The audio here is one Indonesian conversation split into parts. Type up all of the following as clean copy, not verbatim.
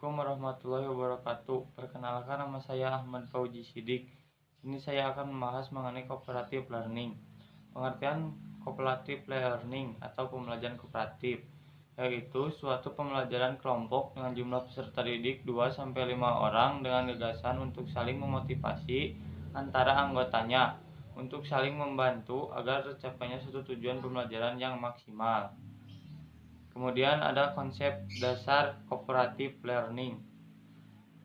Assalamualaikum warahmatullahi wabarakatuh. Perkenalkan, nama saya Ahmad Fauji Sidik. Ini saya akan membahas mengenai cooperative learning. Pengertian cooperative learning atau pembelajaran kooperatif yaitu suatu pembelajaran kelompok dengan jumlah peserta didik 2-5 orang dengan gagasan untuk saling memotivasi antara anggotanya untuk saling membantu agar tercapainya suatu tujuan pembelajaran yang maksimal. Kemudian ada konsep dasar cooperative learning.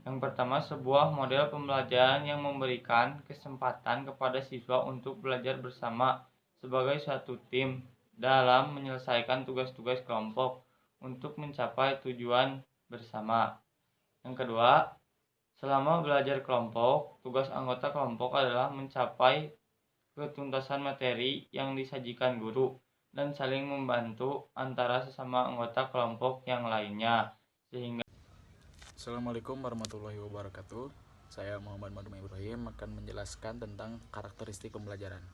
Yang pertama, sebuah model pembelajaran yang memberikan kesempatan kepada siswa untuk belajar bersama sebagai suatu tim dalam menyelesaikan tugas-tugas kelompok untuk mencapai tujuan bersama. Yang kedua, selama belajar kelompok, tugas anggota kelompok adalah mencapai ketuntasan materi yang disajikan guru dan saling membantu antara sesama anggota kelompok yang lainnya sehingga. Assalamualaikum warahmatullahi wabarakatuh. Saya Muhammad Madum Ibrahim akan menjelaskan tentang karakteristik pembelajaran.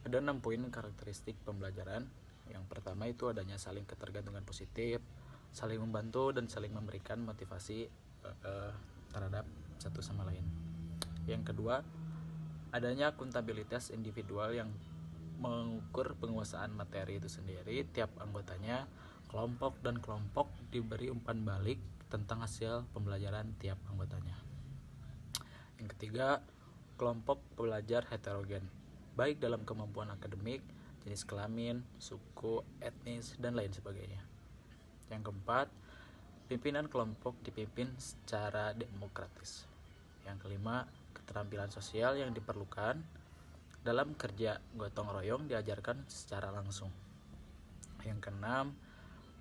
Ada 6 poin karakteristik pembelajaran. Yang pertama itu adanya saling ketergantungan positif, saling membantu dan saling memberikan motivasi terhadap satu sama lain. Yang kedua, adanya akuntabilitas individual yang mengukur penguasaan materi itu sendiri. Tiap anggotanya, kelompok dan kelompok diberi umpan balik tentang hasil pembelajaran tiap anggotanya. Yang ketiga, kelompok belajar heterogen, baik dalam kemampuan akademik, jenis kelamin, suku, etnis, dan lain sebagainya. Yang keempat, pimpinan kelompok dipimpin secara demokratis. Yang kelima, keterampilan sosial yang diperlukan dalam kerja gotong royong diajarkan secara langsung. Yang keenam,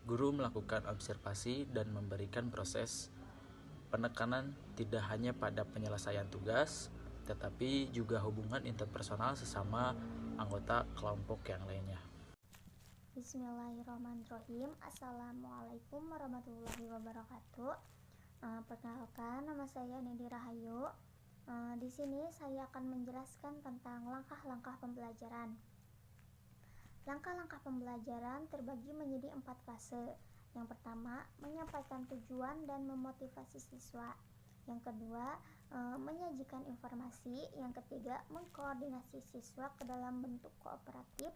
guru melakukan observasi dan memberikan proses penekanan tidak hanya pada penyelesaian tugas, tetapi juga hubungan interpersonal sesama anggota kelompok yang lainnya. Bismillahirrahmanirrahim. Assalamualaikum warahmatullahi wabarakatuh. Perkenalkan, nama saya Nedi Rahayu. Di sini saya akan menjelaskan tentang langkah-langkah pembelajaran. Langkah-langkah pembelajaran terbagi menjadi 4 fase. Yang pertama, menyampaikan tujuan dan memotivasi siswa. Yang kedua, menyajikan informasi. Yang ketiga, mengkoordinasi siswa ke dalam bentuk kooperatif.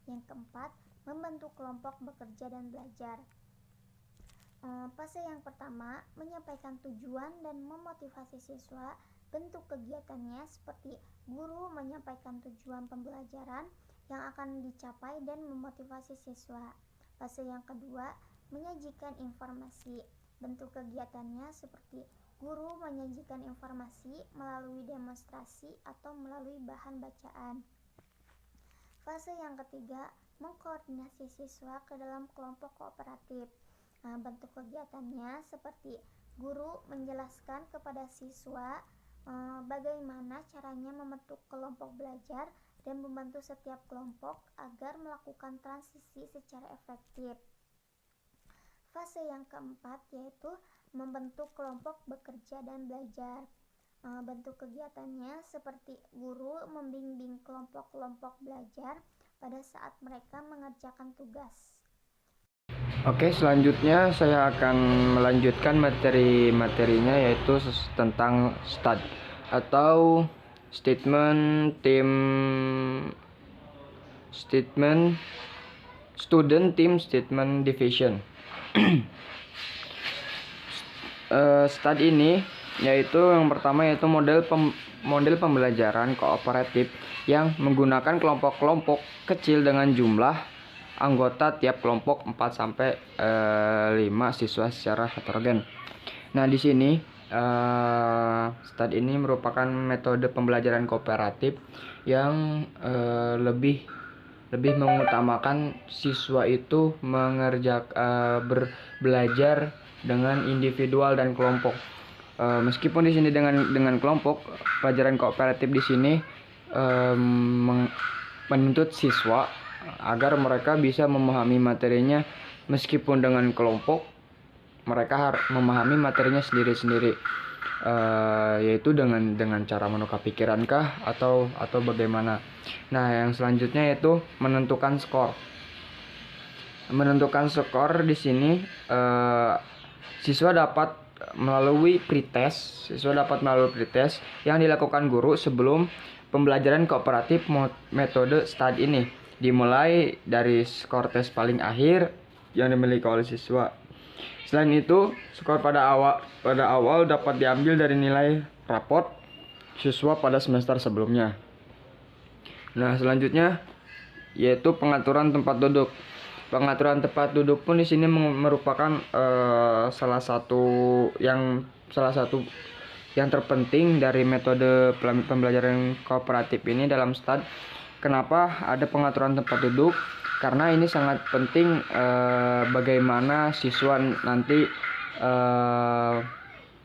Yang keempat, membantu kelompok bekerja dan belajar. Fase yang pertama, menyampaikan tujuan dan memotivasi siswa. Bentuk kegiatannya seperti guru menyampaikan tujuan pembelajaran yang akan dicapai dan memotivasi siswa. Fase yang kedua, menyajikan informasi. Bentuk kegiatannya seperti guru menyajikan informasi melalui demonstrasi atau melalui bahan bacaan. Fase yang ketiga, mengkoordinasi siswa ke dalam kelompok kooperatif. Bentuk kegiatannya seperti guru menjelaskan kepada siswa bagaimana caranya membentuk kelompok belajar dan membantu setiap kelompok agar melakukan transisi secara efektif. Fase yang keempat yaitu membentuk kelompok bekerja dan belajar. Bentuk kegiatannya seperti guru membimbing kelompok-kelompok belajar pada saat mereka mengerjakan tugas. Oke, selanjutnya saya akan melanjutkan materi-materinya yaitu tentang STAD atau Student Team Statement Division. STAD ini yaitu yang pertama yaitu model pembelajaran kooperatif yang menggunakan kelompok-kelompok kecil dengan jumlah anggota tiap kelompok 4-5 siswa secara heterogen. Nah, di sini STAD ini merupakan metode pembelajaran kooperatif yang lebih mengutamakan siswa itu belajar dengan individual dan kelompok. Meskipun di sini dengan kelompok, pelajaran kooperatif di sini menuntut siswa agar mereka bisa memahami materinya. Meskipun dengan kelompok, mereka harus memahami materinya sendiri-sendiri, yaitu dengan cara menukar pikirankah atau bagaimana. Nah, yang selanjutnya yaitu menentukan skor. Menentukan skor di sini siswa dapat melalui pretest yang dilakukan guru sebelum pembelajaran kooperatif metode STAD ini, dimulai dari skor tes paling akhir yang dimiliki oleh siswa. Selain itu, skor pada awal dapat diambil dari nilai raport siswa pada semester sebelumnya. Nah, selanjutnya yaitu pengaturan tempat duduk. Pengaturan tempat duduk pun di sini merupakan salah satu yang terpenting dari metode pembelajaran kooperatif ini dalam STAD. Kenapa ada pengaturan tempat duduk? Karena ini sangat penting bagaimana siswa nanti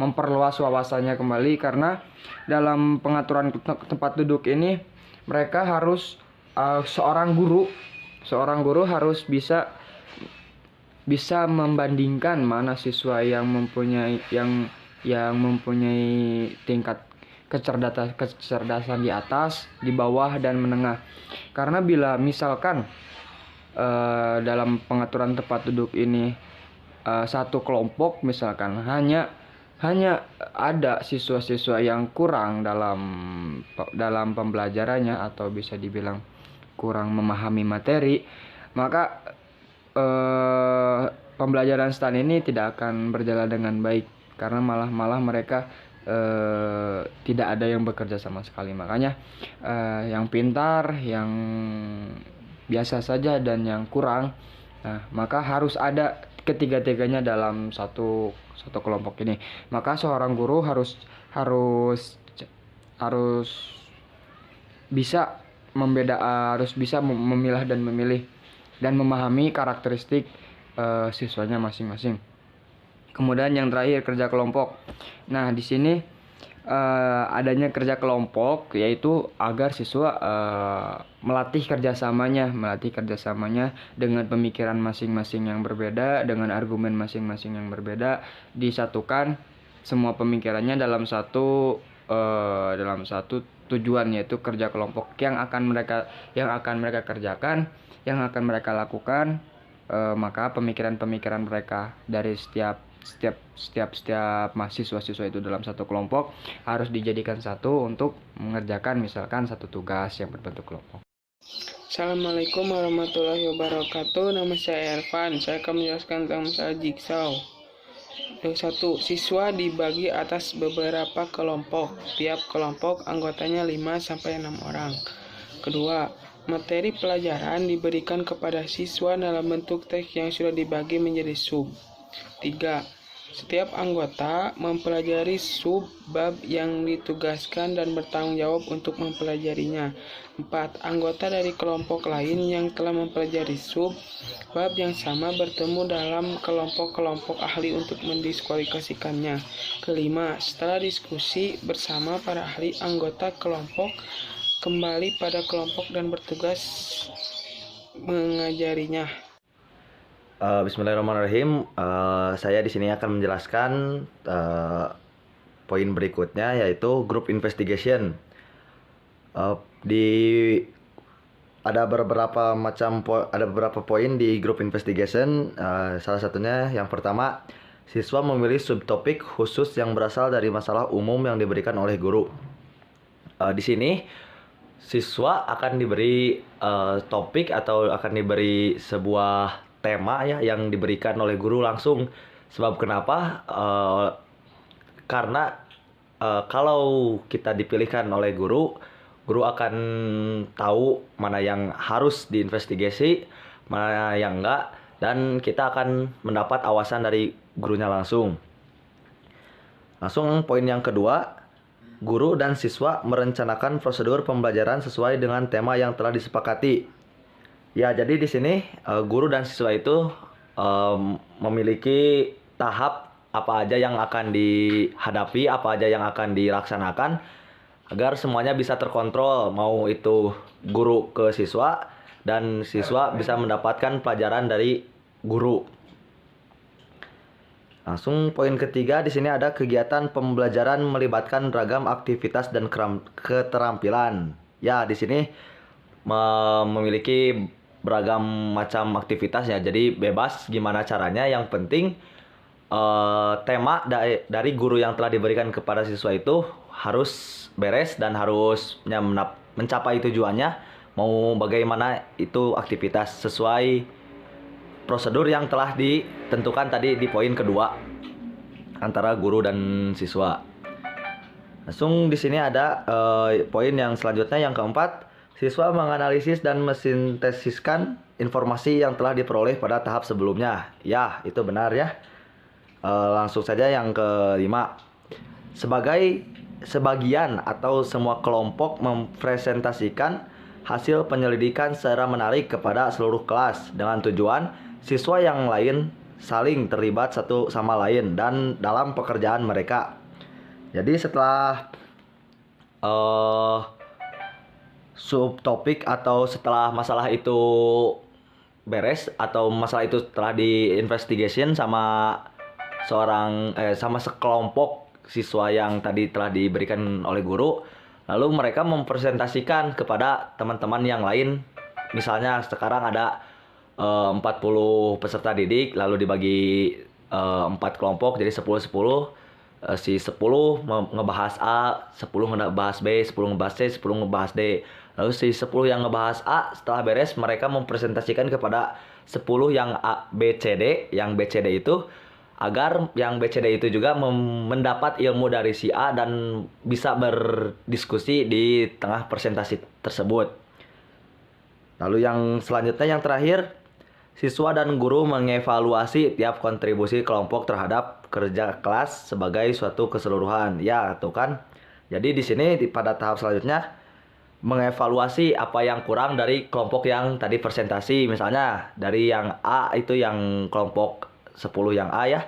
memperluas wawasannya kembali, karena dalam pengaturan tempat duduk ini mereka harus seorang guru harus bisa membandingkan mana siswa yang mempunyai tingkat kecerdasan di atas, di bawah, dan menengah. Karena bila misalkan dalam pengaturan tempat duduk ini satu kelompok misalkan hanya ada siswa-siswa yang kurang dalam pembelajarannya, atau bisa dibilang kurang memahami materi, maka pembelajaran STAN ini tidak akan berjalan dengan baik, karena malah mereka tidak ada yang bekerja sama sekali. Makanya yang pintar, yang biasa saja, dan yang kurang, maka harus ada ketiga-tiganya dalam satu kelompok ini. Maka seorang guru harus bisa memilah dan memilih dan memahami karakteristik siswanya masing-masing. Kemudian yang terakhir, kerja kelompok. Nah, di sini adanya kerja kelompok yaitu agar siswa melatih kerjasamanya dengan pemikiran masing-masing yang berbeda, dengan argumen masing-masing yang berbeda, disatukan semua pemikirannya dalam satu tujuan, yaitu kerja kelompok yang akan mereka kerjakan, yang akan mereka lakukan. Maka pemikiran-pemikiran mereka dari setiap mahasiswa-siswa itu dalam satu kelompok harus dijadikan satu untuk mengerjakan misalkan satu tugas yang berbentuk kelompok. Assalamualaikum warahmatullahi wabarakatuh. Nama saya Ervan. Saya akan menjelaskan tentang masalah jigsaw. Yang 1. Siswa dibagi atas beberapa kelompok. Tiap kelompok anggotanya 5-6 orang. Kedua, materi pelajaran diberikan kepada siswa dalam bentuk teks yang sudah dibagi menjadi sub. 3. Setiap anggota mempelajari sub-bab yang ditugaskan dan bertanggung jawab untuk mempelajarinya. 4. Anggota dari kelompok lain yang telah mempelajari sub-bab yang sama bertemu dalam kelompok-kelompok ahli untuk mendiskualifikasikannya. Kelima, setelah diskusi bersama para ahli, anggota kelompok kembali pada kelompok dan bertugas mengajarinya. Bismillahirrahmanirrahim. Saya di sini akan menjelaskan poin berikutnya, yaitu group investigation. Ada beberapa poin di group investigation. Salah satunya yang pertama, siswa memilih subtopik khusus yang berasal dari masalah umum yang diberikan oleh guru. Di sini siswa akan diberi topik atau akan diberi sebuah tema ya yang diberikan oleh guru langsung. Sebab kenapa? Karena kalau kita dipilihkan oleh guru akan tahu mana yang harus diinvestigasi, mana yang enggak, dan kita akan mendapat awasan dari gurunya langsung. Langsung poin yang kedua, guru dan siswa merencanakan prosedur pembelajaran sesuai dengan tema yang telah disepakati. Ya, jadi di sini guru dan siswa itu memiliki tahap apa aja yang akan dihadapi, apa aja yang akan dilaksanakan agar semuanya bisa terkontrol, mau itu guru ke siswa dan siswa bisa mendapatkan pelajaran dari guru. Langsung poin ketiga, di sini ada kegiatan pembelajaran melibatkan ragam aktivitas dan keterampilan. Ya, di sini memiliki beragam macam aktivitas ya. Jadi bebas gimana caranya, yang penting tema dari guru yang telah diberikan kepada siswa itu harus beres dan harus mencapai tujuannya, mau bagaimana itu aktivitas sesuai prosedur yang telah ditentukan tadi di poin kedua antara guru dan siswa. Langsung di sini ada poin yang selanjutnya yang keempat, siswa menganalisis dan mensintesiskan informasi yang telah diperoleh pada tahap sebelumnya. Ya, itu benar ya. Langsung saja yang kelima, sebagian atau semua kelompok mempresentasikan hasil penyelidikan secara menarik kepada seluruh kelas dengan tujuan siswa yang lain saling terlibat satu sama lain dan dalam pekerjaan mereka. Jadi setelah subtopik atau setelah masalah itu beres atau masalah itu telah di-investigation sama sama sekelompok siswa yang tadi telah diberikan oleh guru, lalu mereka mempresentasikan kepada teman-teman yang lain. Misalnya sekarang ada 40 peserta didik, lalu dibagi 4 kelompok jadi 10-10. Si 10 ngebahas A, 10 ngebahas B, 10 ngebahas C, 10 ngebahas D. Lalu si 10 yang ngebahas A setelah beres mereka mempresentasikan kepada 10 yang A, B, C, D. Yang B, C, D itu agar yang B, C, D itu juga mendapat ilmu dari si A dan bisa berdiskusi di tengah presentasi tersebut. Lalu yang selanjutnya yang terakhir, siswa dan guru mengevaluasi tiap kontribusi kelompok terhadap kerja kelas sebagai suatu keseluruhan. Ya, tuh kan. Jadi di sini pada tahap selanjutnya mengevaluasi apa yang kurang dari kelompok yang tadi presentasi. Misalnya dari yang A itu yang kelompok 10 yang A ya,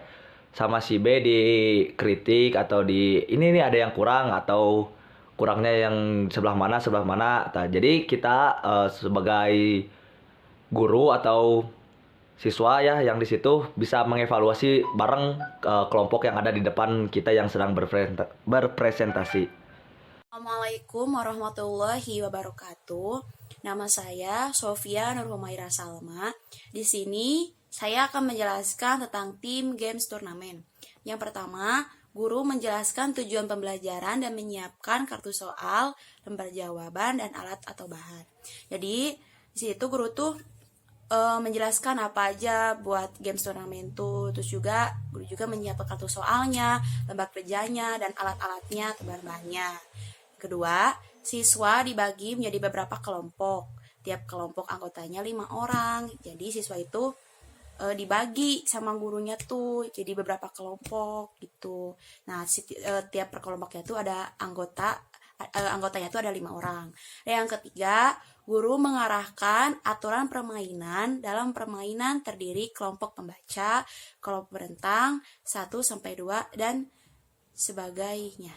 sama si B dikritik atau ini ada yang kurang atau kurangnya yang sebelah mana. Nah, jadi kita sebagai guru atau siswa ya yang di situ bisa mengevaluasi bareng kelompok yang ada di depan kita yang sedang berpresentasi. Assalamualaikum warahmatullahi wabarakatuh. Nama saya Sofia Nur Humaira Salma. Di sini saya akan menjelaskan tentang tim games turnamen. Yang pertama, guru menjelaskan tujuan pembelajaran dan menyiapkan kartu soal, lembar jawaban, dan alat atau bahan. Jadi di situ guru tuh menjelaskan apa aja buat games turnamen tuh. Terus juga guru juga menyiapkan kartu soalnya, lembar kerjanya, dan alat-alatnya atau bahan-bahannya. Kedua, siswa dibagi menjadi beberapa kelompok. Tiap kelompok anggotanya 5 orang. Jadi siswa itu dibagi sama gurunya tuh jadi beberapa kelompok gitu. Nah, tiap per kelompoknya tuh ada anggotanya tuh ada 5 orang. Dan yang ketiga, guru mengarahkan aturan permainan. Dalam permainan terdiri kelompok pembaca, kelompok berentang, 1-2 dan sebagainya.